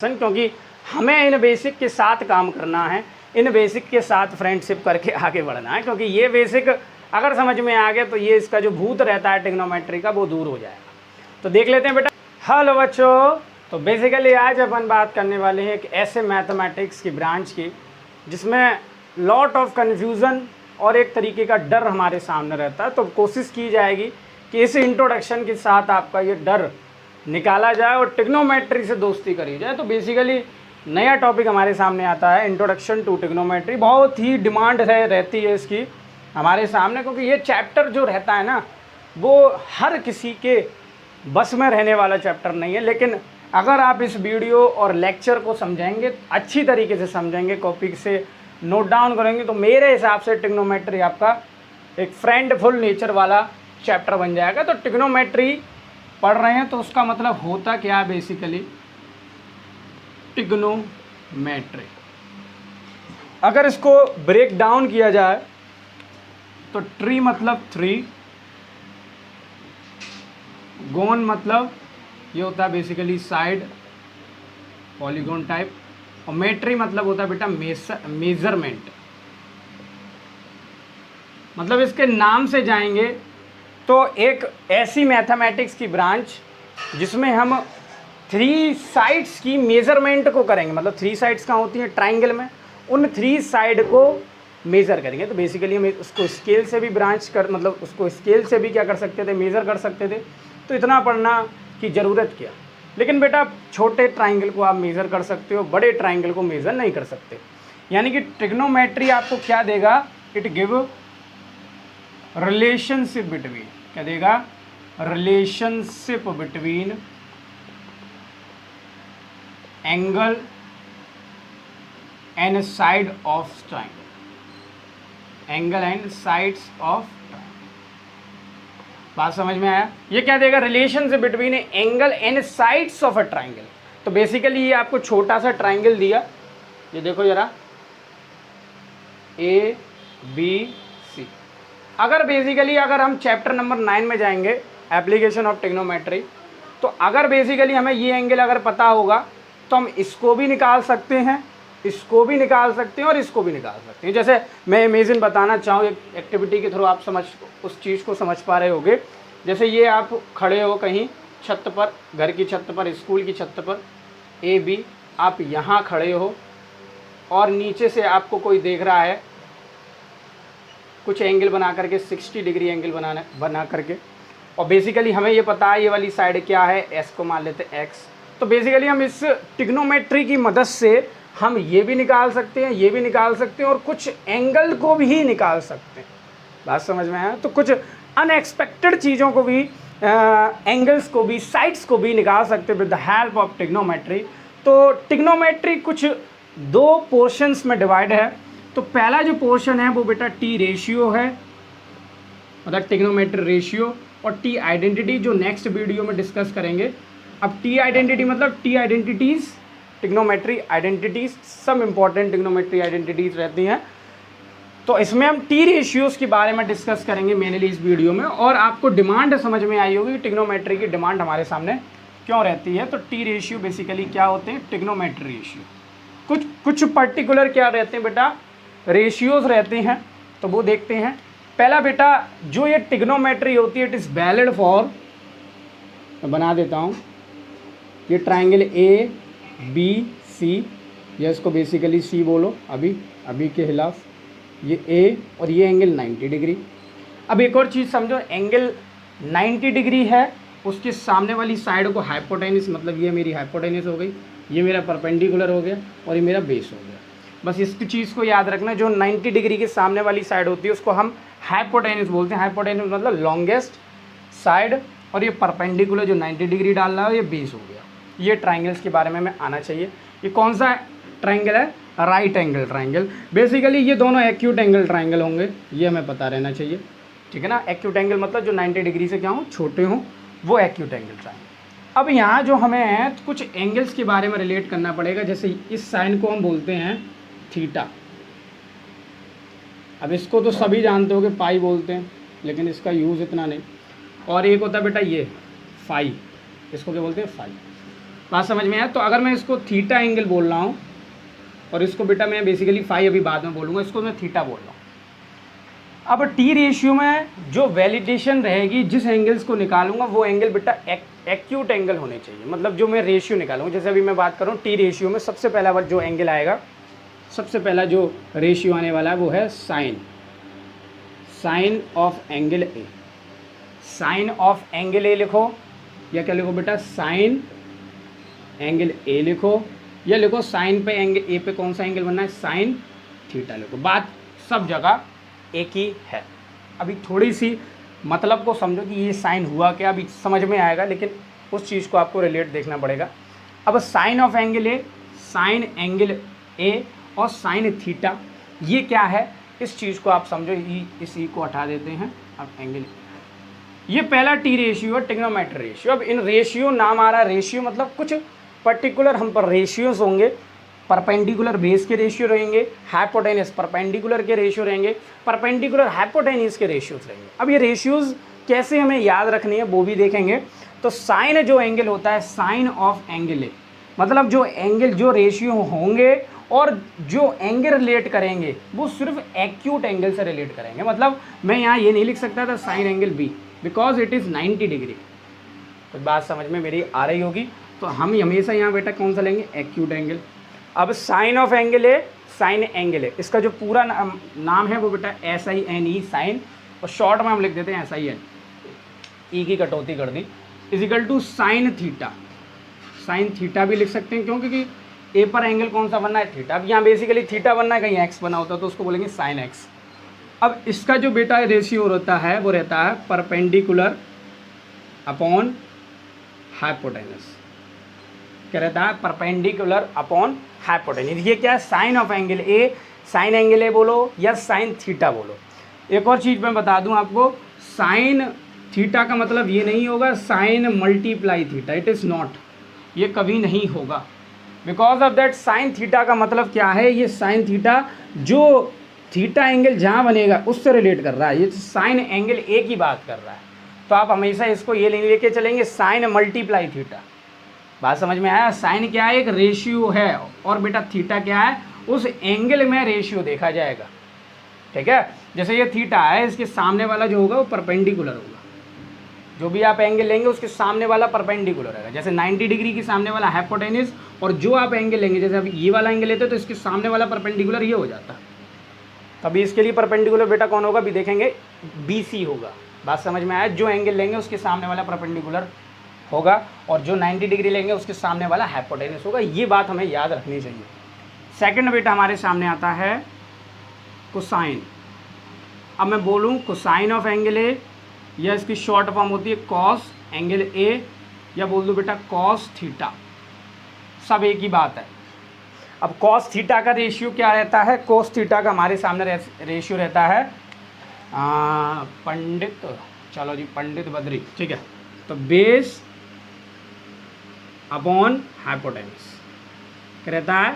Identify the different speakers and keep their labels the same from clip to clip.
Speaker 1: क्योंकि हमें इन बेसिक के साथ काम करना है, इन बेसिक के साथ फ्रेंडशिप करके आगे बढ़ना है, क्योंकि ये बेसिक अगर समझ में आ गया तो ये इसका जो भूत रहता है ट्रिग्नोमेट्री का वो दूर हो जाएगा। तो देख लेते हैं बेटा। हेलो बच्चों, तो बेसिकली आज अपन बात करने वाले हैं एक ऐसे मैथमेटिक्स की ब्रांच की जिसमें लॉट ऑफ कन्फ्यूज़न और एक तरीके का डर हमारे सामने रहता है। तो कोशिश की जाएगी कि इस इंट्रोडक्शन के साथ आपका ये डर निकाला जाए और ट्रिग्नोमेट्री से दोस्ती करी जाए। तो बेसिकली नया टॉपिक हमारे सामने आता है, इंट्रोडक्शन टू ट्रिग्नोमेट्री। बहुत ही डिमांड रहती है इसकी हमारे सामने, क्योंकि ये चैप्टर जो रहता है ना वो हर किसी के बस में रहने वाला चैप्टर नहीं है। लेकिन अगर आप इस वीडियो और लेक्चर को समझेंगे, अच्छी तरीके से समझेंगे, कॉपी से नोट डाउन करेंगे, तो मेरे हिसाब से ट्रिग्नोमेट्री आपका एक फ्रेंडफुल नेचर वाला चैप्टर बन जाएगा। तो ट्रिग्नोमेट्री पढ़ रहे हैं तो उसका मतलब होता क्या है बेसिकली ट्रिग्नोमेट्री। अगर इसको ब्रेक डाउन किया जाए तो ट्री मतलब 3, गोन मतलब ये होता है बेसिकली साइड, पॉलीगोन टाइप, और मेट्री मतलब होता है बेटा मेजरमेंट। मतलब इसके नाम से जाएंगे तो एक ऐसी मैथमेटिक्स की ब्रांच जिसमें हम 3 साइड्स की मेज़रमेंट को करेंगे। मतलब 3 साइड्स कहाँ होती हैं? ट्राइंगल में। उन 3 साइड को मेज़र करेंगे। तो बेसिकली हम उसको स्केल से भी मतलब उसको स्केल से भी क्या कर सकते थे? मेज़र कर सकते थे। तो इतना पढ़ना की ज़रूरत क्या। लेकिन बेटा छोटे ट्राइंगल को आप मेज़र कर सकते हो, बड़े ट्राइंगल को मेज़र नहीं कर सकते। यानी कि ट्रिग्नोमेट्री आपको क्या देगा? इट गिव रिलेशनशिप बिटवीन, क्या देगा? Relationship between angle and side of triangle, angle and sides of triangle. बात समझ में आया? ये क्या देगा? Relationship between angle and sides of a triangle. तो बेसिकली ये आपको छोटा सा ट्राइंगल दिया, ये देखो जरा, ए बी सी। अगर बेसिकली अगर हम चैप्टर नंबर 9 में जाएंगे, एप्लीकेशन ऑफ ट्रिग्नोमेट्री, तो अगर बेसिकली हमें ये एंगल अगर पता होगा तो हम इसको भी निकाल सकते हैं, इसको भी निकाल सकते हैं और इसको भी निकाल सकते हैं। जैसे मैं इमेजिन बताना चाहूँ एक एक्टिविटी के थ्रू, आप उस चीज़ को समझ पा रहे होगे। जैसे ये आप खड़े हो कहीं छत पर, घर की छत पर, स्कूल की छत पर, ए बी, आप यहाँ खड़े हो और नीचे से आपको कोई देख रहा है कुछ एंगल बना करके, 60 डिग्री एंगल बना करके, और बेसिकली हमें ये पता है ये वाली साइड क्या है, एस को मान लेते हैं एक्स। तो बेसिकली हम इस ट्रिग्नोमेट्री की मदद से हम ये भी निकाल सकते हैं, ये भी निकाल सकते हैं और कुछ एंगल को भी निकाल सकते हैं। बात समझ में आया? तो कुछ अनएक्सपेक्टेड चीज़ों को भी, एंगल्स को भी, साइड्स को भी निकाल सकते हैं with the help of trigonometry. तो ट्रिग्नोमेट्री कुछ 2 पोर्शंस में डिवाइड है। तो पहला जो पोर्शन है वो बेटा टी रेशियो है, मतलब ट्रिग्नोमेट्री रेशियो, और टी आइडेंटिटी जो नेक्स्ट वीडियो में डिस्कस करेंगे। अब टी आइडेंटिटी मतलब टी आइडेंटिटीज़, ट्रिग्नोमेट्री आइडेंटिटीज़, सब इंपॉर्टेंट ट्रिग्नोमेट्री आइडेंटिटीज़ रहती हैं। तो इसमें हम टी रेशियोज़ के बारे में डिस्कस करेंगे मेनली इस वीडियो में। और आपको डिमांड समझ में आई होगी, ट्रिग्नोमेट्री की डिमांड हमारे सामने क्यों रहती है। तो टी रेशियो बेसिकली क्या होते हैं? Trigonometry ratio. कुछ पर्टिकुलर क्या रहते हैं बेटा? रेशियोज़ रहते हैं। तो वो देखते हैं। पहला बेटा जो ये ट्रिग्नोमेट्री होती है, इट इज़ वैलिड फॉर, मैं बना देता हूँ, ये ट्राइंगल ए बी सी, या इसको बेसिकली सी बोलो अभी के खिलाफ, ये ए और ये एंगल 90 डिग्री। अब एक और चीज़ समझो, एंगल 90 डिग्री है, उसके सामने वाली साइड को हाइपोटेनस, मतलब ये मेरी हाइपोटेनस हो गई, ये मेरा परपेंडिकुलर हो गया और ये मेरा बेस हो गया। बस इस चीज़ को याद रखना, जो 90 डिग्री के सामने वाली साइड होती है उसको हम हाइपोटेनस बोलते हैं। हाइपोटेनस मतलब लॉन्गेस्ट साइड, और ये परपेंडिकुलर जो 90 डिग्री डाल रहा है ये बेस हो गया। ये ट्राइंगल्स के बारे में हमें आना चाहिए। ये कौन सा ट्राइंगल है? Right angle triangle. बेसिकली ये दोनों एक्यूट एंगल ट्राइंगल होंगे, ये हमें पता रहना चाहिए, ठीक है ना। एक्यूट एंगल मतलब जो 90 डिग्री से क्या हो, छोटे हों, वो एक्यूट एंगल ट्राइंगल। अब यहाँ जो हमें कुछ एंगल्स के बारे में रिलेट करना पड़ेगा। जैसे इस साइन को हम बोलते हैं थीटा। अब इसको तो सभी जानते हो कि पाई बोलते हैं, लेकिन इसका यूज़ इतना नहीं। और एक होता है बेटा ये फाई, इसको क्या बोलते हैं? फाई। बात समझ में आया। तो अगर मैं इसको थीटा एंगल बोल रहा हूँ और इसको बेटा मैं बेसिकली फाई अभी बाद में बोलूँगा, इसको मैं थीटा बोल रहा हूँ। अब टी रेशियो में जो वैलिडेशन रहेगी, जिस एंगल्स को निकालूंगा वो एंगल बेटा एक्यूट एंगल होने चाहिए। मतलब जो मैं रेशियो निकालूंगा, जैसे अभी मैं बात करूँ टी रेशियो में, सबसे पहला जो एंगल आएगा, सबसे पहला जो रेशियो आने वाला है वो है sine of angle A. Sine of angle A लिखो, या क्या लिखो बेटा, साइन एंगल ए लिखो, या लिखो साइन पे एंगल ए पे कौन सा एंगल बनना है, साइन थीटा लिखो। बात सब जगह एक ही है। अभी थोड़ी सी मतलब को समझो कि ये साइन हुआ क्या, अभी समझ में आएगा, लेकिन उस चीज़ को आपको रिलेट देखना पड़ेगा। अब sine of angle A, sine angle A और साइन थीटा, ये क्या है, इस चीज़ को आप समझो। इस ई को हटा देते हैं। अब एंगल, ये पहला टी रेशियो है, ट्रिग्नोमेट्री रेशियो। अब इन रेशियो, नाम आ रहा है रेशियो, मतलब कुछ पर्टिकुलर हम पर रेशियोज होंगे। परपेंडिकुलर बेस के रेशियो रहेंगे, हाइपोटेनस परपेंडिकुलर के रेशियो रहेंगे, परपेंडिकुलर हाइपोटेनस के रेशियोज रहेंगे। अब ये रेशियोज कैसे हमें याद रखनी है वो भी देखेंगे। तो साइन जो एंगल होता है, साइन ऑफ एंगल है, मतलब जो एंगल, जो रेशियो होंगे और जो एंगल रिलेट करेंगे वो सिर्फ एक्यूट एंगल से रिलेट करेंगे। मतलब मैं यहाँ ये नहीं लिख सकता था sine angle B, because it is 90 degree. तो बात समझ में मेरी आ रही होगी। तो हम हमेशा यहाँ बेटा कौन सा लेंगे, एक्यूट एंगल। अब साइन ऑफ एंगल है, साइन एंगल है, इसका जो पूरा नाम है वो बेटा SINE, साइन, और शॉर्ट में हम लिख देते हैं SIN, ई की कटौती कर दी, is equal to sine theta. Sine theta भी लिख सकते हैं, क्योंकि ए पर एंगल कौन सा बनना है, थीटा। अब यहाँ बेसिकली थीटा बनना है, कहीं एक्स बना होता है तो उसको बोलेंगे साइन एक्स। अब इसका जो बेटा रेशियो रहता है वो रहता है परपेंडिकुलर अपॉन हाइपोटेनस। क्या रहता है, परपेंडिकुलर अपॉन हाइपोटेनस। ये क्या है, sine of angle A, sine angle A बोलो या साइन थीटा बोलो। एक और चीज़ मैं बता दूं आपको, साइन थीटा का मतलब ये नहीं होगा sine multiply theta, it is not, ये कभी नहीं होगा। Because of that sine theta का मतलब क्या है, ये साइन थीटा जो थीटा एंगल जहाँ बनेगा उससे रिलेट कर रहा है, ये साइन एंगल ए की बात कर रहा है। तो आप हमेशा इसको ये नहीं लेके चलेंगे साइन मल्टीप्लाई थीटा। बात समझ में आया। साइन क्या है, एक रेशियो है, और बेटा थीटा क्या है, उस एंगल में रेशियो देखा जाएगा। ठीक है, जैसे ये थीटा है, इसके सामने वाला जो होगा वो परपेंडिकुलर होगा। जो भी आप एंगल लेंगे उसके सामने वाला परपेंडिकुलर रहेगा। जैसे 90 डिग्री के सामने वाला हाइपोटेनस, और जो आप एंगल लेंगे, जैसे अभी ये वाला एंगल लेते हैं तो इसके सामने वाला परपेंडिकुलर ये हो जाता है। तभी इसके लिए परपेंडिकुलर बेटा कौन होगा, भी देखेंगे BC होगा। बात समझ में आया। जो एंगल लेंगे उसके सामने वाला परपेंडिकुलर होगा, और जो 90 डिग्री लेंगे उसके सामने वाला हाइपोटेनस होगा। ये बात हमें याद रखनी चाहिए। सेकंड बेटा हमारे सामने आता है कोसाइन। अब मैं बोलूँ कोसाइन ऑफ एंगल ए, या इसकी शॉर्ट फॉर्म होती है कॉस एंगल ए, या बोल दो बेटा कॉस थीटा, सब एक ही बात है। अब कॉस थीटा का रेशियो क्या रहता है, कॉस थीटा का हमारे सामने रेशियो रहता है पंडित, चलो जी पंडित बद्री, ठीक है। तो बेस अपॉन हाइपोटेनस क्या रहता है,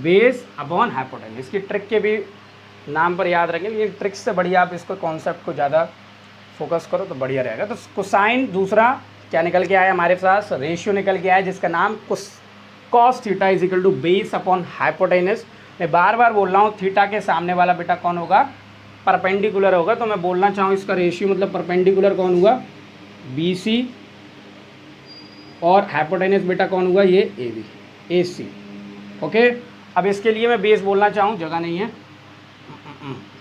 Speaker 1: बेस अपॉन हाइपोटेनस। इसकी ट्रिक के भी नाम पर याद रखें, लेकिन ट्रिक से बढ़िया आप इसको कॉन्सेप्ट को ज़्यादा फोकस करो तो बढ़िया रहेगा। तो कोसाइन दूसरा क्या निकल के आया हमारे पास, रेशियो निकल के आया जिसका नाम cos theta is equal to base upon hypotenuse. मैं बार बार बोल रहा हूँ, थीटा के सामने वाला बेटा कौन होगा, परपेंडिकुलर होगा। तो मैं बोलना चाहूँ इसका रेशियो मतलब परपेंडिकुलर कौन हुआ, BC, और हाइपोटेनस बेटा कौन हुआ, ये AB, AC। ओके, अब इसके लिए मैं बेस बोलना चाहूँ, जगह नहीं है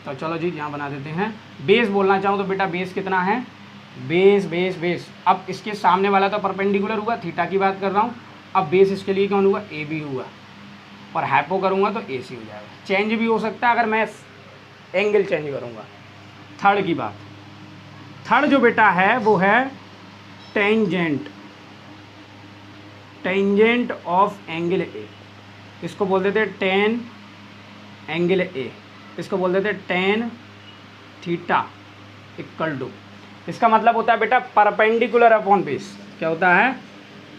Speaker 1: तो चलो जी यहाँ बना देते हैं। बेस बोलना चाहूँ तो बेटा बेस कितना है, बेस बेस बेस। अब इसके सामने वाला तो परपेंडिकुलर हुआ, थीटा की बात कर रहा हूँ। अब बेस इसके लिए कौन हुआ, AB हुआ, और हाइपो करूँगा तो AC हो जाएगा। चेंज भी हो सकता है अगर मैं एंगल चेंज करूँगा। थर्ड की बात, थर्ड जो बेटा है वो है टेंजेंट, टेंजेंट ऑफ एंगल ए। इसको बोल देते हैं टेन एंगल ए, इसको बोल देते हैं टेन थीटा इक्वल टू, इसका मतलब होता है बेटा परपेंडिकुलर अपॉन बेस। क्या होता है,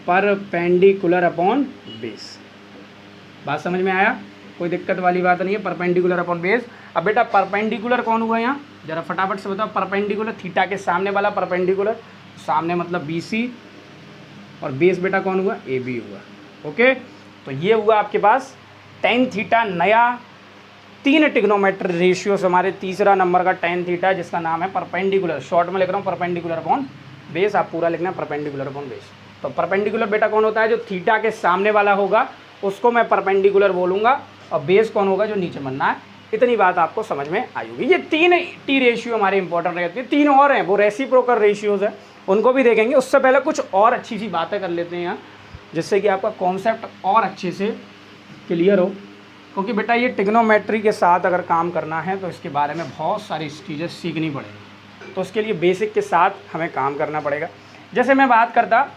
Speaker 1: परपेंडिकुलर अपॉन बेस। बात समझ में आया, कोई दिक्कत वाली बात नहीं है, परपेंडिकुलर अपॉन बेस। अब बेटा परपेंडिकुलर कौन हुआ यहाँ, जरा फटाफट से बताओ। परपेंडिकुलर थीटा के सामने वाला परपेंडिकुलर, सामने मतलब BC, और बेस बेटा कौन हुआ, ए बी हुआ। ओके, तो ये हुआ आपके पास टेन थीटा, नया 3 ट्रिग्नोमेट्री रेशियोज हमारे तीसरा नंबर का टेन थीटा, जिसका नाम है परपेंडिकुलर, शॉर्ट में लिख रहा हूँ परपेंडिकुलर अपॉन बेस, आप पूरा लिखना है परपेंडिकुलर अपॉन बेस। तो परपेंडिकुलर बेटा कौन होता है, जो थीटा के सामने वाला होगा उसको मैं परपेंडिकुलर बोलूँगा, और बेस कौन होगा, जो नीचे बनना है। इतनी बात आपको समझ में आई होगी। ये 3 टी रेशियो हमारे इंपॉर्टेंट रहते हैं, 3 और हैं वो रेसिप्रोकल रेशियोज है, उनको भी देखेंगे। उससे पहले कुछ और अच्छी सी बातें कर लेते हैं यहाँ, जिससे कि आपका कॉन्सेप्ट और अच्छे से क्लियर हो, क्योंकि बेटा ये ट्रिग्नोमेट्री के साथ अगर काम करना है तो इसके बारे में बहुत सारी चीज़ें सीखनी पड़ेगी। तो उसके लिए बेसिक के साथ हमें काम करना पड़ेगा। जैसे मैं बात करता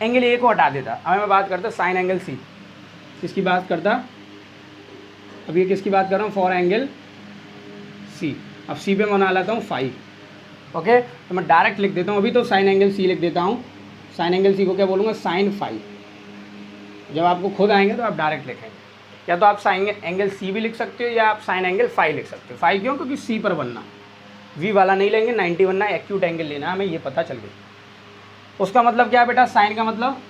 Speaker 1: एंगल ए को हटा देता, अब मैं बात करता साइन एंगल सी, किसकी बात करता, अब ये किसकी बात कर रहा हूँ, फॉर एंगल सी। अब सी पे बना लाता हूँ फाई। ओके, तो मैं डायरेक्ट लिख देता हूँ, अभी तो साइन एंगल सी लिख देता हूँ। साइन एंगल सी को क्या बोलूँगा, साइन फाई। जब आपको खुद आएंगे तो आप डायरेक्ट लिखेंगे, या तो आप साइन एंगल सी भी लिख सकते हो, या आप साइन एंगल फाई लिख सकते हो। फाई क्यों, क्योंकि सी पर बनना, वी वाला नहीं लेंगे, 90 बनना, एक्यूट एंगल लेना, हमें ये पता चल गई। उसका मतलब क्या है बेटा, साइन का मतलब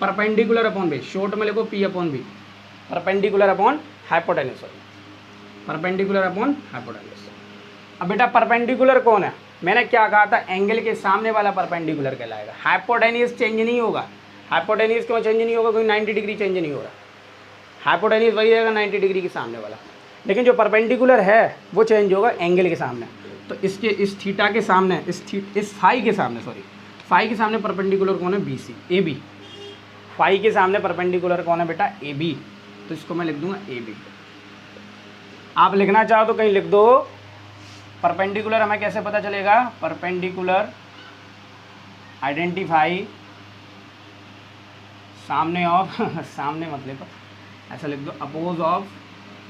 Speaker 1: परपेंडिकुलर अपॉन बेस, शॉर्ट में लिखो P upon B, perpendicular upon hypotenuse, perpendicular upon hypotenuse. अब बेटा परपेंडिकुलर कौन है, मैंने क्या कहा था, एंगल के सामने वाला परपेंडिकुलर कहलाएगा। हाइपोटेन्यूज चेंज नहीं होगा। हाइपोटेन्यूज क्यों चेंज नहीं होगा, कोई 90 डिग्री चेंज नहीं हो रहा, हाइपोटेन्यूज वही रहेगा 90 डिग्री के सामने वाला, लेकिन जो परपेंडिकुलर है वो चेंज होगा एंगल के सामने। तो इसके इस थीटा के सामने, इस फाई के सामने, सॉरी फाई के सामने परपेंडिकुलर कौन है, B C, A B. Phi के सामने परपेंडिकुलर कौन है बेटा, ए बी। तो इसको मैं लिख दूंगा ए बी। आप लिखना चाहो तो कहीं लिख दो। परपेंडिकुलर हमें कैसे पता चलेगा, परपेंडिकुलर आइडेंटिफाई सामने ऑफ सामने मत लिखो, ऐसा लिख दो, oppose of,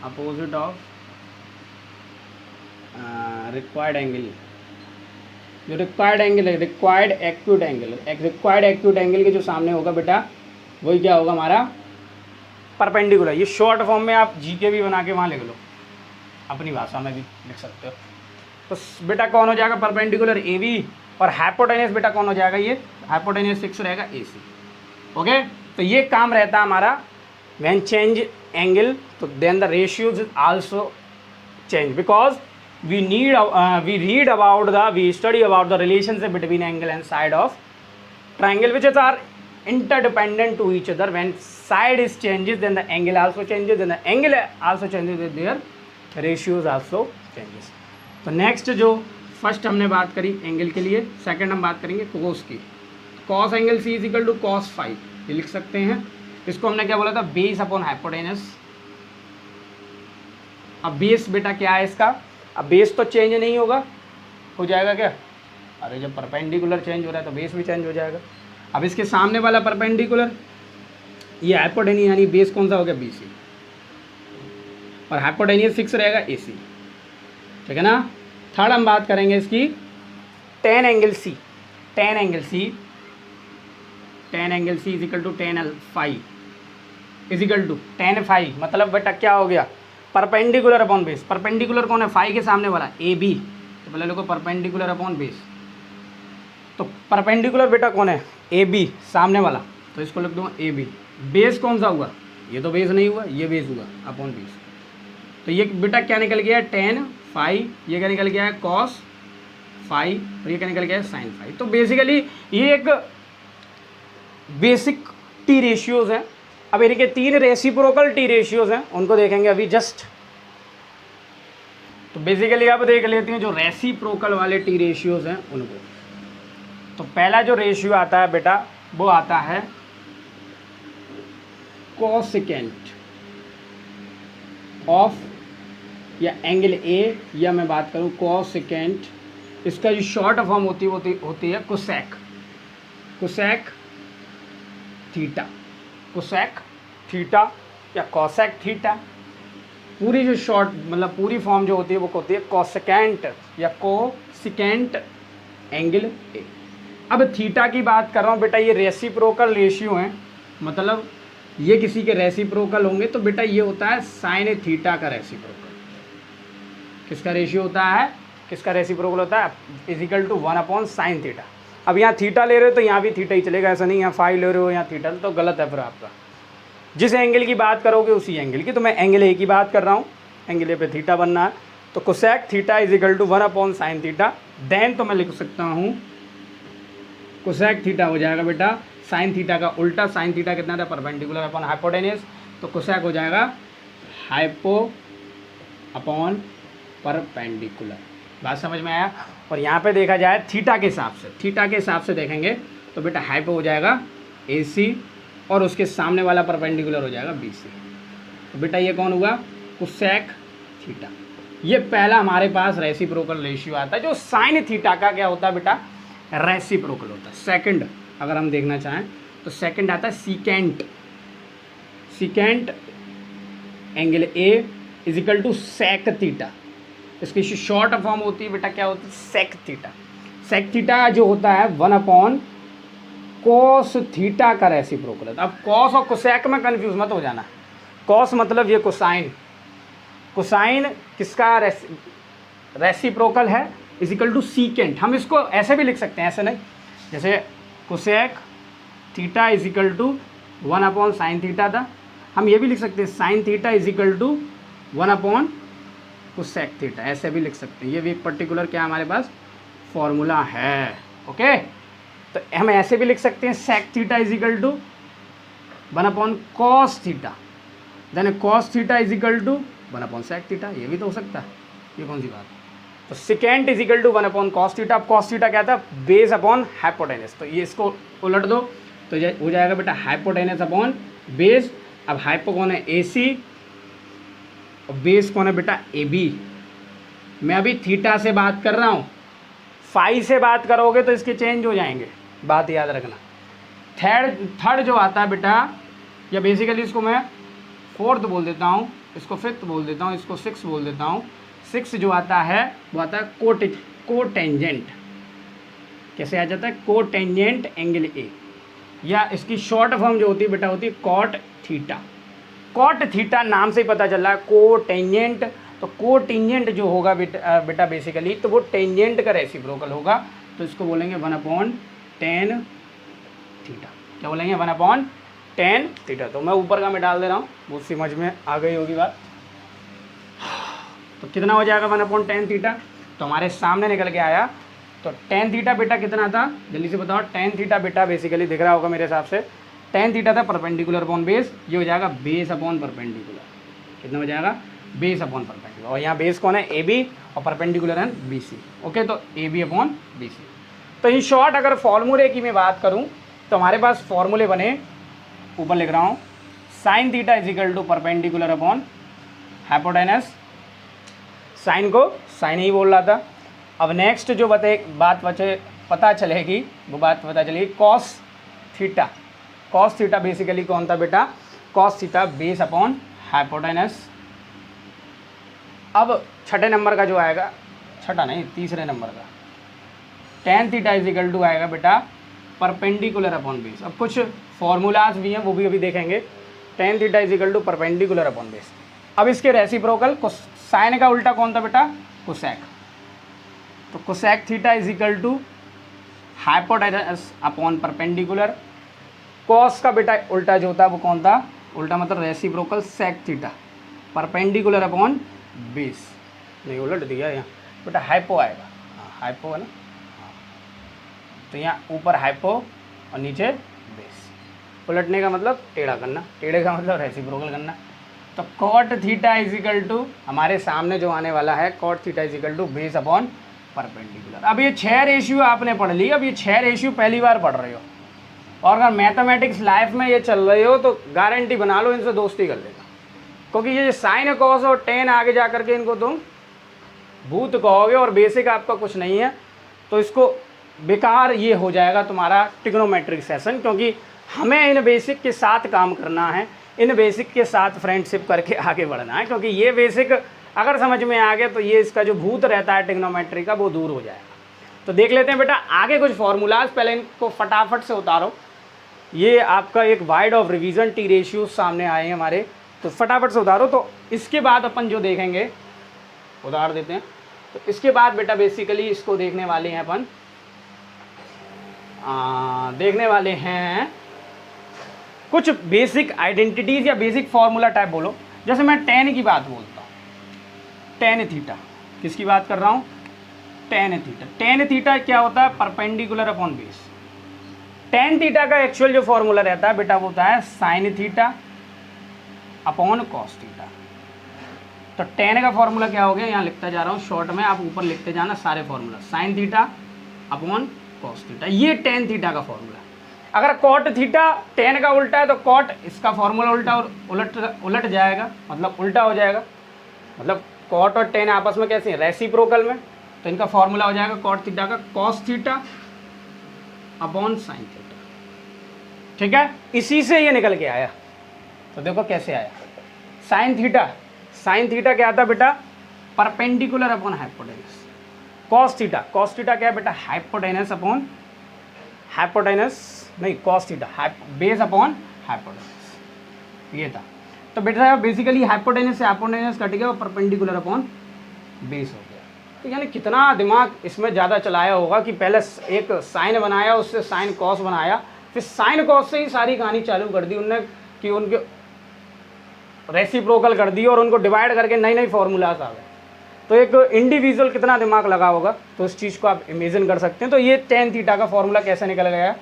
Speaker 1: opposite of required angle. जो रिक्वायर्ड एंगल है, required acute angle, required acute angle के जो सामने होगा बेटा, वही क्या होगा हमारा परपेंडिकुलर। ये शॉर्ट फॉर्म में आप जीके भी बना के वहाँ लिख लो, अपनी भाषा में भी लिख सकते हो। तो बेटा कौन हो जाएगा, परपेंडिकुलर ए बी, और हाइपोटेन्यूज बेटा कौन हो जाएगा, ये हाइपोटेन्यूज फिक्स रहेगा ए सी। ओके, तो ये काम रहता है हमारा व्हेन चेंज एंगल, तो then the ratios is also change, because we study about the relationship between angle and side of triangle, which are interdependent to each other. When side is changes, then the angle also changes, then the angle also changes, with their ratios also changes. तो next जो first हमने बात करी angle के लिए, second हम बात करेंगे कोस की। Cos angle C is equal to cos phi, ये लिख सकते हैं। इसको हमने क्या बोला था, बेस अपॉन हाइपोटेनस। अब बेस बेटा क्या है इसका, अब बेस तो चेंज नहीं होगा, हो जाएगा क्या, अरे जब परपेंडिकुलर चेंज हो रहा है तो बेस भी चेंज हो जाएगा। अब इसके सामने वाला परपेंडिकुलर, ये हाइपोटेन्यूज यानी बेस कौन सा हो गया, बी सी, और हाइपोटेन्यूज फिक्स रहेगा ए सी, ठीक है ना। थर्ड हम बात करेंगे इसकी tan angle C. Tan angle C, tan angle C is equal to tan phi is equal to tan phi, मतलब बेटा क्या हो गया, परपेंडिकुलर अपॉन बेस। परपेंडिकुलर कौन है, फाई के सामने वाला ए बी, तो पहले लोगों परपेंडिकुलर अपॉन बेस। तो परपेंडिकुलर बेटा कौन है, ए बी सामने वाला, तो इसको लिख दूंगा ए बी। बेस कौन सा हुआ, ये तो बेस नहीं हुआ, ये बेस हुआ अपॉन बेस। तो ये बेटा क्या निकल गया, टेन फाई, ये क्या निकल गया है, कॉस फाई, और ये क्या निकल गया है, साइन फाई। तो बेसिकली ये एक बेसिक टी रेशियोज हैं। अब इनके 3 रेसिप्रोकल टी रेशियोज हैं, उनको देखेंगे अभी जस्ट। तो बेसिकली आप देख लेते हैं जो रेसिप्रोकल वाले टी रेशियोज हैं उनको। तो पहला जो रेशियो आता है बेटा, वो आता है कोसेकेंट ऑफ, या एंगल ए, या मैं बात करूं कोसेकेंट, इसका जो शॉर्ट फॉर्म होती है cosec, cosec theta, cosec theta या कोसेक थीटा। पूरी जो शॉर्ट मतलब पूरी फॉर्म जो होती है वो होती है कोसेकेंट या कोसेकेंट एंगल ए। अब थीटा की बात कर रहा हूँ बेटा, ये रेसिप्रोकल रेशियो हैं, मतलब ये किसी के रेसिप्रोकल होंगे, तो बेटा ये होता है साइन थीटा का रेसिप्रोकल। किसका रेशियो होता है, किसका रेसिप्रोकल होता है, is equal to 1 upon sine theta. अब यहाँ थीटा ले रहे हो तो यहाँ भी थीटा ही चलेगा, ऐसा नहीं यहाँ फाई ले रहे हो यहाँ थीटा, तो गलत है फिर आपका। जिस एंगल की बात करोगे उसी एंगल की, तो मैं एंगल ए की बात कर रहा हूँ, एंगल ए पे थीटा बनना है, तो cosec theta is equal to 1/sin theta. Then तो मैं लिख सकता हूँ कोसेक थीटा हो जाएगा बेटा साइन थीटा का उल्टा, साइन थीटा कितना था, परपेंडिकुलर अपॉन हाइपोटेन्यूज, तो कोसेक हो जाएगा हाइपो अपॉन परपेंडिकुलर। बात समझ में आया। और यहाँ पे देखा जाए थीटा के हिसाब से, थीटा के हिसाब से देखेंगे तो बेटा हाइपो हो जाएगा AC और उसके सामने वाला परपेंडिकुलर हो जाएगा BC। तो बेटा ये कौन हुआ, कोसेक थीटा। ये पहला हमारे पास रेसिप्रोकल रेशियो आता है, जो साइन थीटा का क्या होता है बेटा, रेसिप्रोकल होता है। सेकंड अगर हम देखना चाहें तो सेकंड आता है secant, secant angle A is equal to sec theta. इसकी शॉर्ट फॉर्म होती है बेटा क्या होती है, सेक थीटा। सेक थीटा जो होता है 1/cos थीटा का रेसिप्रोकल है। अब कॉस और कोसेक में कंफ्यूज मत हो जाना। कॉस मतलब ये कोसाइन, कोसाइन किसका रेसिप्रोकल है, इज इक्वल टू सीकेंट। हम इसको ऐसे भी लिख सकते हैं, ऐसे नहीं, जैसे cosec theta is equal to 1/sin theta था, हम ये भी लिख सकते हैं sine theta is equal to 1/कोसेक थीटा, ऐसे भी लिख सकते हैं। ये भी एक पर्टिकुलर क्या हमारे पास फॉर्मूला है। ओके, तो हम ऐसे भी लिख सकते हैं sec theta is equal to 1/cos theta, then cos theta is equal to 1/sec theta, ये भी तो हो सकता है। ये कौन सी बात है, तो secant is equal to 1/cos theta. अब cos थीटा क्या था, बेस अपॉन हाइपोटेनस, तो ये इसको उलट दो तो हो जाएगा बेटा हाइपोटेनस अपॉन बेस। अब हाइपो कौन है, AC, और बेस कौन है बेटा, AB। मैं अभी थीटा से बात कर रहा हूँ, फाई से बात करोगे तो इसके चेंज हो जाएंगे, बात याद रखना। थर्ड जो आता है बेटा, या बेसिकली इसको मैं फोर्थ बोल देता हूँ, इसको फिफ्थ बोल देता हूँ, इसको सिक्स बोल देता हूँ। सिक्स जो आता है वो आता है कोटेंजेंट। कैसे आ जाता है, कोटेंजेंट एंगल A, या इसकी शॉर्ट फॉर्म जो होती है बेटा होती है कॉट थीटा। कॉट थीटा नाम से ही पता चल रहा है कोटेंजेंट, तो कोटेंजेंट जो होगा बेटा बेसिकली तो वो टेंजेंट का रेसिप्रोकल होगा, तो इसको बोलेंगे 1/tan थीटा। क्या बोलेंगे, 1/tan थीटा। तो मैं ऊपर का मैं डाल दे रहा हूँ, वो समझ में आ गई होगी बात। तो कितना हो जाएगा 1/tan थीटा, तो हमारे सामने निकल के आया। तो tan थीटा बेटा कितना था, जल्दी से बताओ। tan थीटा बेटा बेसिकली दिख रहा होगा मेरे हिसाब से, tan थीटा था परपेंडिकुलर अपॉन बेस, ये हो जाएगा बेस अपॉन परपेंडिकुलर। कितना हो जाएगा, बेस अपॉन परपेंडिकुलर, और यहाँ बेस कौन है, AB, और परपेंडिकुलर है BC। ओके, तो AB अपॉन BC। तो इन शॉर्ट अगर फॉर्मूले की मैं बात करूँ तो हमारे पास फॉर्मूले बने, ऊपर लिख रहा हूँ, sine theta is equal to perpendicular upon hypotenuse. Sine को साइन ही बोल रहा था। अब नेक्स्ट जो बात पता चलेगी वो बात पता चलेगी cos theta. Cos theta basically कौन था बेटा, cos theta base upon hypotenuse. अब छठे नंबर का जो आएगा, छठा नहीं तीसरे नंबर का, tan theta is equal to आएगा बेटा परपेंडिकुलर अपॉन बेस। अब कुछ फॉर्मूलाज भी हैं वो भी अभी देखेंगे। tan theta is equal to perpendicular upon base. अब इसके रेसिप्रोकल को साइन का उल्टा कौन था बेटा, कोसेक। तो cosec theta is equal to hypotenuse upon perpendicular. Cos का बेटा उल्टा जो होता है वो कौन था, उल्टा मतलब reciprocal sec theta, perpendicular upon base. नहीं उलट दिया यहाँ बेटा, हाइपो आएगा, हाँ हाइपो है ना, तो यहाँ ऊपर हाइपो और नीचे बेस। उलटने का मतलब टेढ़ा करना, टेढ़े का मतलब रेसिप्रोकल करना। तो cot theta is equal to हमारे सामने जो आने वाला है, cot theta is equal to base upon perpendicular. अब ये 6 रेशियो आपने पढ़ ली, अब ये 6 रेशियो पहली बार पढ़ रहे हो, और अगर मैथमेटिक्स लाइफ में ये चल रहे हो तो गारंटी बना लो इनसे दोस्ती कर लेना, क्योंकि ये साइन कॉस और टेन आगे जा करके इनको तुम भूत कहोगे और बेसिक आपका कुछ नहीं है, तो इसको बेकार ये हो जाएगा तुम्हारा ट्रिग्नोमेट्रिक सेशन। क्योंकि हमें इन बेसिक के साथ काम करना है, इन बेसिक के साथ फ्रेंडशिप करके आगे बढ़ना है, क्योंकि ये बेसिक अगर समझ में आ गया तो ये इसका जो भूत रहता है ट्रिग्नोमेट्री का वो दूर हो जाएगा। तो देख लेते हैं बेटा आगे कुछ फॉर्मूलाज, पहले इनको फटाफट से उतारो। ये आपका एक wide of revision T ratio सामने आए हैं हमारे, तो फटाफट से उतारो। तो इसके बाद अपन जो देखेंगे, उतार देते हैं। तो इसके बाद बेटा बेसिकली इसको देखने वाले हैं अपन देखने वाले हैं कुछ बेसिक आइडेंटिटीज या बेसिक फॉर्मूला टाइप बोलो। जैसे मैं टेन की बात बोलता हूँ, टेन थीटा, किसकी बात कर रहा हूँ, टेन थीटा। टेन थीटा क्या होता है, perpendicular upon base. Tan theta का एक्चुअल जो फॉर्मूला रहता है बेटा वो होता है sine theta upon cos theta. तो टेन का फॉर्मूला क्या हो गया, यहाँ लिखता जा रहा हूँ शॉर्ट में, आप ऊपर लिखते जाना सारे formula, sine theta upon cos theta, ये टेन थीटा का फॉर्मूला। अगर कॉट थीटा टेन का उल्टा है तो कॉट इसका फॉर्मूला उल्टा और उलट जाएगा, मतलब उल्टा हो जाएगा। मतलब कॉट और टेन आपस में कैसे हैं, रेसिप्रोकल में, तो इनका फॉर्मूला हो जाएगा कॉट थीटा का cos theta upon sine theta. ठीक है, इसी से ये निकल के आया। तो देखो कैसे आया, साइन थीटा क्या आता बेटा, perpendicular upon hypotenuse. Cos theta क्या है बेटा, हाइपोटेनस अपॉन हाइपोटेनस, नहीं cos theta base upon hypotenuse, ये था। तो बेटा बेसिकली हाइपोटेनस से हाइपोटेनस कट गया और परपेंडिकुलर अपॉन बेस हो गया। तो यानी कितना दिमाग इसमें ज़्यादा चलाया होगा कि पहले एक साइन बनाया, उससे साइन कॉस बनाया, फिर साइन कॉस से ही सारी कहानी चालू कर दी उनने कि उनके रेसिप्रोकल कर दी और उनको डिवाइड करके नई नई फॉर्मूलाज आ गए। तो एक इंडिविजुअल कितना दिमाग लगा होगा, तो इस चीज़ को आप इमेजिन कर सकते हैं। तो ये टेन थीटा का फॉर्मूला कैसे निकल गया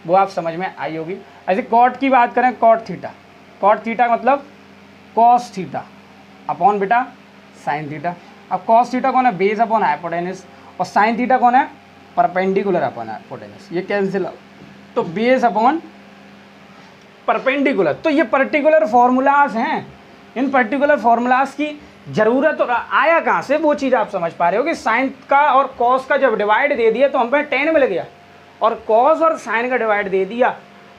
Speaker 1: वो आप समझ में आई होगी। ऐसे कॉट की बात करें, कॉट थीटा मतलब कॉस थीटा अपॉन बेटा साइन थीटा। अब कॉस थीटा कौन है, बेस अपॉन हाइपोटेनस, और साइन थीटा कौन है, परपेंडिकुलर अपॉन हाइपोटेनस। ये कैंसिल, तो बेस अपॉन परपेंडिकुलर। तो ये पर्टिकुलर फॉर्मूलाज हैं, इन पर्टिकुलर फॉर्मूलाज की ज़रूरत और आया कहाँ से, वो चीज़ आप समझ पा रहे हो कि साइन का और कॉस का जब डिवाइड दे दिया तो हमें टेन मिल गया, और कॉस और साइन का डिवाइड दे दिया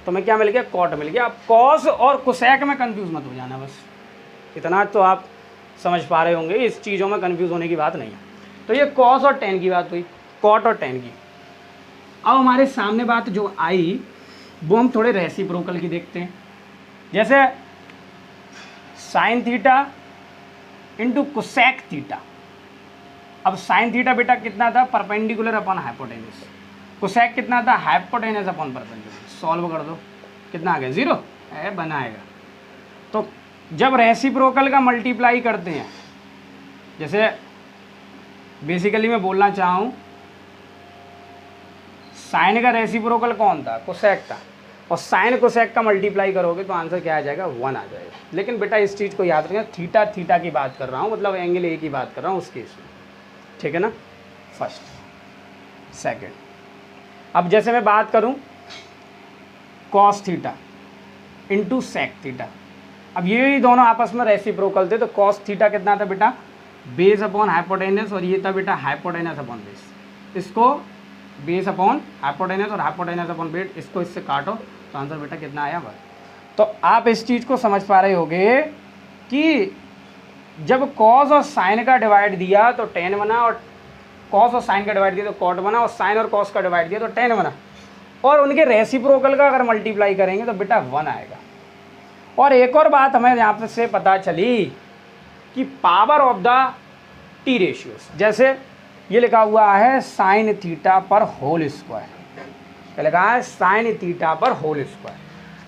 Speaker 1: तो हमें क्या मिल गया, कॉट मिल गया। अब कॉस और कोसेक में कंफ्यूज मत हो जाना, बस इतना तो आप समझ पा रहे होंगे, इस चीज़ों में कंफ्यूज होने की बात नहीं है। तो ये कॉस और टेन की बात हुई, कॉट और टेन की। अब हमारे सामने बात जो आई वो हम थोड़े रेसिप्रोकल की देखते हैं। जैसे sine theta into cosec theta. अब साइन थीटा बेटा कितना था, परपेंडिकुलर अपॉन हाइपोटेनस। कोसेक कितना था, हाइपोटेनस अपॉन परपेंडिकुलर। सॉल्व कर दो, कितना आ गया, 0 है बनाएगा। तो जब रेसिप्रोकल का मल्टीप्लाई करते हैं, जैसे बेसिकली मैं बोलना चाहूँ साइन का रेसिप्रोकल कौन था, कोसेक था, और साइन कोसेक का मल्टीप्लाई करोगे तो आंसर क्या आ जाएगा, 1 आ जाएगा। लेकिन बेटा इस चीज़ को याद रखना, थीटा की बात कर रहा हूँ, मतलब एंगल ए की बात कर रहा हूँ उस केस में, ठीक है ना। First second. अब जैसे मैं बात करूँ cos theta into sec theta, अब ये दोनों आपस में रेसिप्रोकल थे। तो कॉस थीटा कितना था बेटा, बेस अपॉन हाइपोटेनस, और ये था बेटा हाइपोटेनस अपॉन बेस। इसको बेस अपॉन हाइपोटेनस और हाइपोटेनस अपॉन बेस, इसको इससे काटो तो आंसर बेटा कितना आया, 1। तो आप इस चीज़ को समझ पा रहे होगे कि जब कॉस और साइन का डिवाइड दिया तो टेन बना, और कॉस और साइन का डिवाइड दिया तो कॉट बना, और साइन और कॉस का डिवाइड दिया तो टेन बना, और उनके रेसिप्रोकल का अगर मल्टीप्लाई करेंगे तो बेटा 1 आएगा। और एक और बात हमें यहाँ से पता चली कि power of the T ratios, जैसे ये लिखा हुआ है साइन थीटा पर होल स्क्वायर, क्या लिखा है, साइन थीटा पर होल स्क्वायर।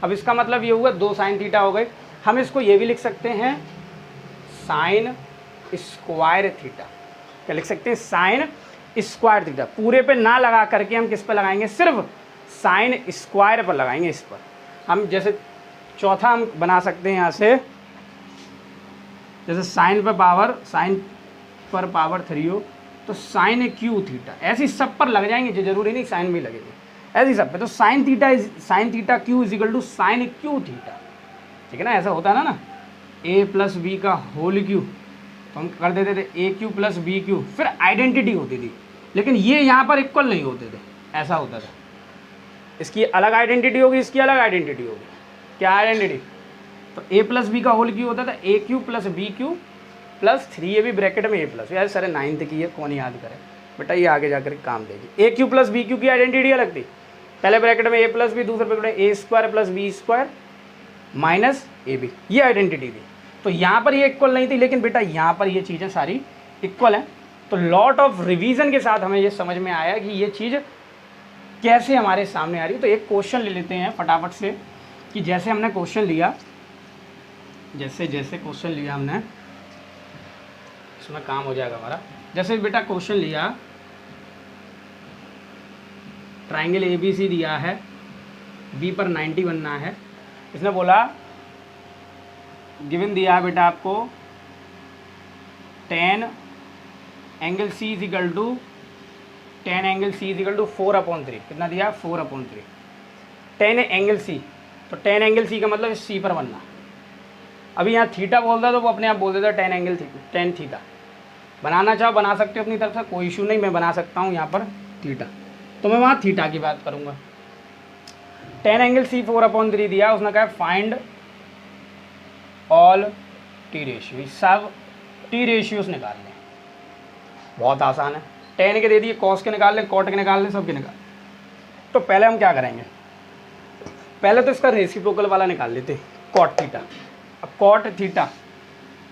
Speaker 1: अब इसका मतलब ये हुआ 2 साइन थीटा हो गए। हम इसको ये भी लिख सकते हैं साइन स्क्वायर थीटा, क्या लिख सकते हैं, साइन स्क्वायर थीटा। पूरे पे ना लगा करके हम किस पर लगाएंगे, सिर्फ साइन स्क्वायर पर लगाएंगे। इस पर हम जैसे चौथा हम बना सकते हैं यहाँ से, जैसे साइन पर पावर 3 हो तो साइन क्यू थीटा, ऐसी सब पर लग जाएंगे, जो जरूरी नहीं साइन भी लगेंगे, ऐसी सब पे। तो sine theta cube is equal to sine cube theta, ठीक है ना। ऐसा होता है ना ए प्लस बी का होल क्यू, तो हम कर देते थे A cube plus B cube, फिर आइडेंटिटी होती थी, लेकिन ये यहाँ पर इक्वल नहीं होते थे, ऐसा होता था। इसकी अलग आइडेंटिटी होगी, इसकी अलग आइडेंटिटी होगी। क्या आइडेंटिटी, तो ए प्लस बी का होल क्यू होता था A cube plus B cube plus 3 भी ब्रैकेट में ए प्लस, यार सर 9th की है, कौन याद करे बेटा, ये आगे जाकर काम देगी। A cube plus B cube की आइडेंटिटी अलग थी, पहले ब्रैकेट में ए प्लस बी, दूसरे ब्रैकेट में A square plus B square minus A B, ये आइडेंटिटी थी। तो यहाँ पर ये इक्वल नहीं थी, लेकिन बेटा यहाँ पर ये चीज़ें सारी इक्वल हैं। तो लॉट ऑफ रिवीजन के साथ हमें ये समझ में आया कि ये चीज़ कैसे हमारे सामने आ रही है। तो एक क्वेश्चन ले लेते हैं फटाफट से कि जैसे हमने क्वेश्चन लिया, जैसे क्वेश्चन लिया हमने, इसमें काम हो जाएगा हमारा। जैसे बेटा क्वेश्चन लिया, ट्राइंगल ABC दिया है, बी पर 90 बनना है। इसने बोला गिवन दिया है बेटा आपको tan angle C is equal to tan angle C is equal to 4/3। कितना दिया? 4/3 tan एंगल C। तो tan एंगल C का मतलब C पर बनना। अभी यहाँ थीटा बोलता तो वो अपने आप बोल देता tan थीटा। बनाना चाहो बना सकते हो अपनी तरफ से, कोई इशू नहीं, मैं बना सकता हूँ यहाँ पर थीटा। तो मैं वहाँ थीटा की बात करूँगा। tan एंगल C 4/3 दिया, उसने कहा फाइंड ऑल टी रेशियो, सब टी रेशियोज निकाल लें। बहुत आसान है, tan के दे दिए, cos के निकाल लें, cot के निकाल लें, सब के निकाल। तो पहले हम क्या करेंगे, पहले तो इसका रेसिप्रोकल वाला निकाल लेते, cot थीटा। अब cot थीटा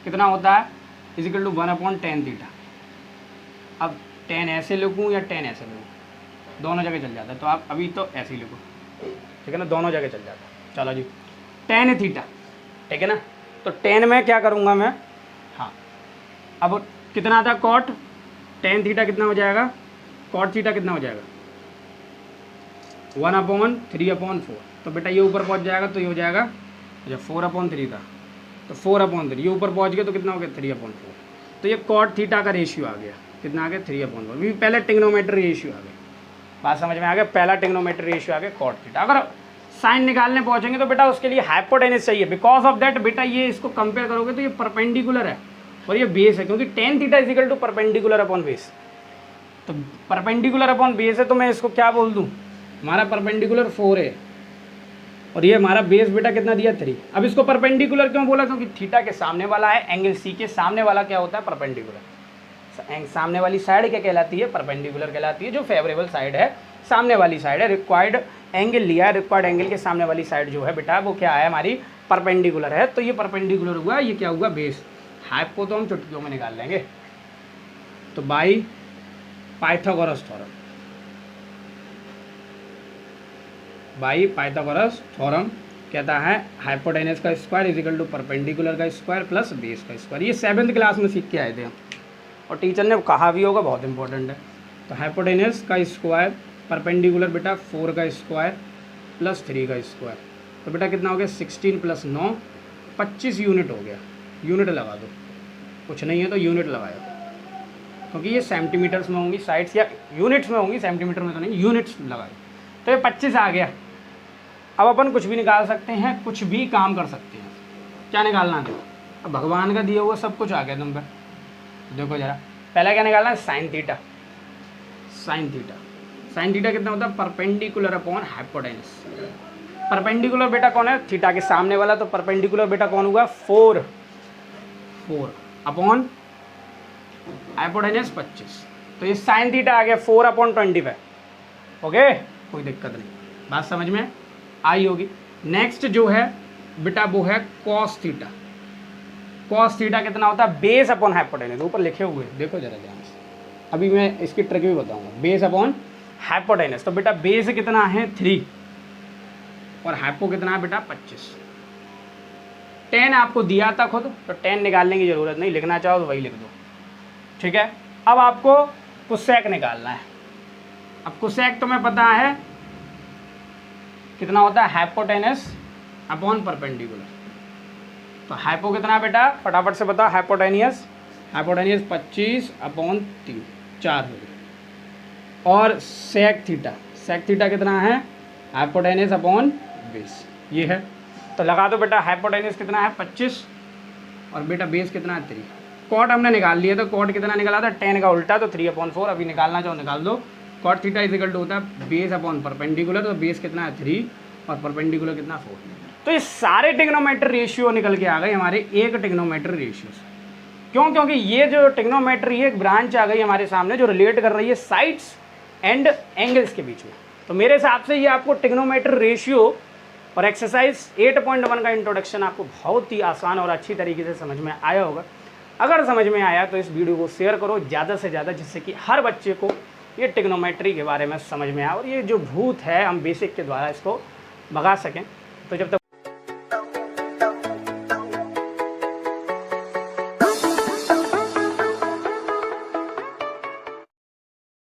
Speaker 1: कितना होता है? Is equal to 1/tan theta. अब tan ऐसे लिखूँ या tan ऐसे लिखूँ, दोनों जगह चल जाता है। तो आप अभी तो ऐसे ही लिखो, ठीक है ना, दोनों जगह चल जाता है। चलो जी, tan थीटा, ठीक है ना। तो tan में क्या करूँगा मैं, हाँ, अब कितना था cot, tan थीटा कितना हो जाएगा, cot थीटा कितना हो जाएगा 1/3/4। तो बेटा ये ऊपर पहुँच जाएगा तो ये हो जाएगा, अच्छा 4/3 था तो 4/3, ये ऊपर पहुँच गया तो कितना हो गया 3/4। तो ये cot थीटा का रेशियो आ गया, कितना आ गया 3/4। भी पहले टिग्नोमेट्री रेशियो आ गया, बात समझ में आ गया, पहला टिग्नोमेट्री रेशियो आ गया cot थीटा। अगर साइन निकालने पहुँचेंगे तो बेटा उसके लिए हाइपोटेनस चाहिए। बिकॉज ऑफ दैट बेटा ये इसको कंपेयर करोगे तो ये परपेंडिकुलर है और ये बेस है, क्योंकि tan theta is equal to perpendicular upon base. तो परपेंडिकुलर अपॉन बेस है तो मैं इसको क्या बोल दूँ, हमारा परपेंडिकुलर 4 है और ये हमारा बेस बेटा कितना दिया 3। अब इसको परपेंडिकुलर क्यों बोला, क्योंकि थीटा के सामने वाला है, एंगल C के सामने वाला क्या होता है परपेंडिकुलर। सामने वाली साइड क्या कहलाती है, परपेंडिकुलर कहलाती है। जो फेवरेबल साइड है, सामने वाली साइड है, रिक्वायर्ड एंगल लिया है, रिक्वायर्ड एंगल के सामने वाली साइड जो है बेटा वो क्या है हमारी परपेंडिकुलर है। तो ये परपेंडिकुलर हुआ, ये क्या हुआ बेस। हाइपो तो हम चुटकियों में निकाल लेंगे। तो by Pythagoras theorem, by Pythagoras theorem कहता है हाइपोटेनस का square is equal to perpendicular का स्क्वायर प्लस बेस का स्क्वायर। ये 7th क्लास में सीख के आए थे हम और टीचर ने कहा भी होगा, बहुत इंपॉर्टेंट है। तो हाइपोटेनस का स्क्वायर परपेंडिकुलर बेटा 4 का स्क्वायर प्लस 3 का स्क्वायर। तो बेटा कितना हो गया 16 + 9 25 यूनिट हो गया। यूनिट लगा दो, कुछ नहीं है तो यूनिट लगाया, क्योंकि ये सेंटीमीटर्स में होंगी साइड्स, या यूनिट्स में होंगी, सेंटीमीटर में तो नहीं, यूनिट्स लगाए। तो ये 25 आ गया। अब अपन कुछ भी निकाल सकते हैं, कुछ भी काम कर सकते हैं। क्या निकालना है, अब भगवान का दिया हुआ सब कुछ आ गया तुम पे। देखो जरा, पहले क्या निकालना है sine theta. Sine theta, sine theta कितना होता है परपेंडिकुलर अपॉन हाइपोटेनस। परपेंडिकुलर बेटा कौन है, थीटा के सामने वाला। तो परपेंडिकुलर बेटा कौन हुआ 4 अपॉन हाइपोटेनस 25। तो ये साइन थीटा आ गया 4/25। ओके, कोई दिक्कत नहीं, बात समझ में आई होगी। नेक्स्ट जो है बेटा वो है कॉस थीटा। कॉस थीटा कितना होता है बेस अपॉन हाइपोटेनस, ऊपर लिखे हुए देखो जरा ध्यान से। अभी मैं इसकी ट्रिक भी बताऊंगा, बेस अपॉन हाइपोटेनस। तो बेटा बेस कितना है 3 और हाइपो कितना है बेटा 25। tan आपको दिया था खुद, तो tan निकालने की ज़रूरत नहीं, लिखना चाहो तो वही लिख दो, ठीक है। अब आपको कोसेक निकालना है। अब कोसेक तुम्हें पता है कितना होता है हाइपोटेनस अपॉन परपेंडिकुलर। तो हाइपो कितना है बेटा फटाफट से बताओ, हाइपोटेनियस 25/3 4 हो गया। और सेक थीटा कितना है हाइपोटेनस अपॉन बेस, ये है। तो लगा दो बेटा हाइपोटेनस कितना है 25 और बेटा बेस कितना है 3। कॉट हमने निकाल लिया, तो कॉट कितना निकाला था tan का उल्टा, तो 3/4। अभी निकालना चाहो निकाल दो। Cot theta is equal to होता है बेस अपॉन परपेंडिकुलर, तो बेस कितना है 3 और परपेंडिकुलर कितना 4। तो ये सारे टिग्नोमेट्री रेशियो निकल के आ गए हमारे एक टिग्नोमेट्री रेशियो से। क्यों, क्योंकि ये जो टिग्नोमेट्री एक ब्रांच आ गई हमारे सामने जो रिलेट कर रही है साइड्स एंड एंगल्स के बीच में। तो मेरे हिसाब से ये आपको टिग्नोमेट्री रेशियो और एक्सरसाइज 8.1 का इंट्रोडक्शन आपको बहुत ही आसान और अच्छी तरीके से समझ में आया होगा। अगर समझ में आया तो इस वीडियो को शेयर करो ज़्यादा से ज़्यादा, जिससे कि हर बच्चे को ये ट्रिग्नोमेट्री के बारे में समझ में आए और ये जो भूत है हम बेसिक के द्वारा इसको भगा सकें। तो जब तक